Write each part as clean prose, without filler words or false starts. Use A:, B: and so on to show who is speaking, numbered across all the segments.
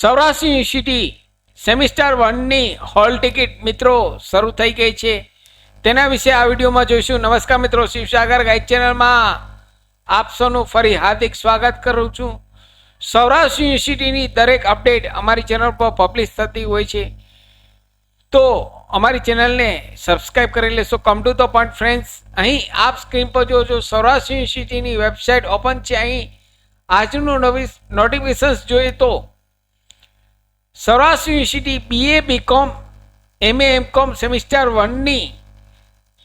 A: Saurashtra university semester 1ની hall ticket મિત્રો શરૂ થઈ ગઈ છે. તેના વિશે આ વિડીયોમાં જોઈશું. નમસ્કાર મિત્રો, શિવસાગર ગાઈડ ચેનલમાં આપ સૌનું ફરી હાર્દિક સ્વાગત કરું છું. સૌરાષ્ટ્ર યુનિવર્સિટીની દરેક અપડેટ અમારી ચેનલ પર પબ્લિશ થતી હોય છે, તો અમારી ચેનલને સબસ્ક્રાઈબ કરી લેશો. Come to the point friends, અહીં આપ સ્ક્રીન પર જોજો સૌરાષ્ટ્ર યુનિવર્સિટીની વેબસાઇટ ઓપન છે. અહીં આજનું નવી નોટિફિકેશન્સ જોઈએ તો Saurashtra university BA BCom MA MCom semester 1ની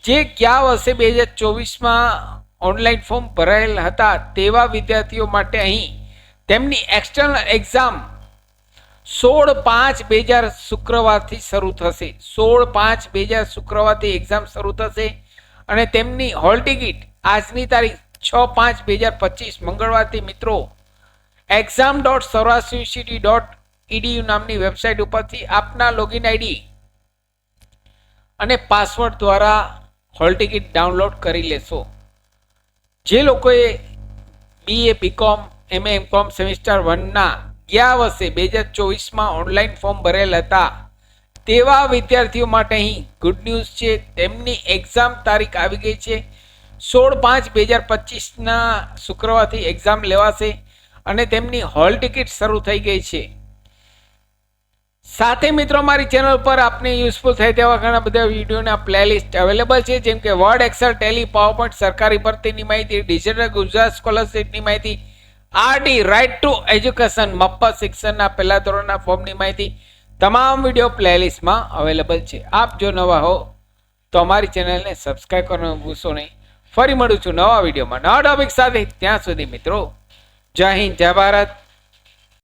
A: જે ગયા વર્ષે 2024માં ઓનલાઈન ફોર્મ ભરાયેલ હતા તેવા વિદ્યાર્થીઓ માટે અહીં તેમની એક્સટર્નલ એક્ઝામ 16/5/2000 શુક્રવારથી શરૂ થશે. 16/5/2000 શુક્રવારથી એક્ઝામ શરૂ થશે અને તેમની હોલ ટિકિટ આજની તારીખ 6/5/2025 મંગળવારથી મિત્રો exam.saurashtrauniversity.edu નામની વેબસાઇટ ઉપરથી આપના લોગિન આઈડી અને પાસવર્ડ દ્વારા હોલ ટિકિટ ડાઉનલોડ કરી લેશો. જે લોકોએ BA BCom MA MCom સેમિસ્ટર 1ના ગયા વર્ષે 2024માં ઓનલાઈન ફોર્મ ભરેલ હતા તેવા વિદ્યાર્થીઓ માટે અહીં ગુડ ન્યૂઝ છે. તેમની એક્ઝામ તારીખ આવી ગઈ છે. 16/5/2025ના શુક્રવારથી એક્ઝામ લેવાશે અને તેમની હોલ ટિકિટ શરૂ થઈ ગઈ છે. સાથે મિત્રો મારી ચેનલ પર આપને યુઝફુલ થાય તેવા ઘણા બધા વિડીયોના પ્લેલિસ્ટ અવેલેબલ છે, જેમ કે વર્ડ, એક્સેલ, ટેલી, પાવરપોઈન્ટ, સરકારી ભરતીની માહિતી, ડિજિટલ ગુજરાત સ્કોલરશીપની માહિતી, RD રાઇટ ટુ એજ્યુકેશન મફત શિક્ષણના પહેલા ધોરણના ફોર્મની માહિતી, તમામ વિડીયો પ્લેલિસ્ટમાં અવેલેબલ છે. આપ જો નવા હો તો અમારી ચેનલને સબસ્ક્રાઈબ કરવાનું ભૂલશો નહીં. ફરી મળું છું નવા વિડીયોમાં નવા ટોપિક સાથે. ત્યાં સુધી મિત્રો જય હિન્દ, જય ભારત,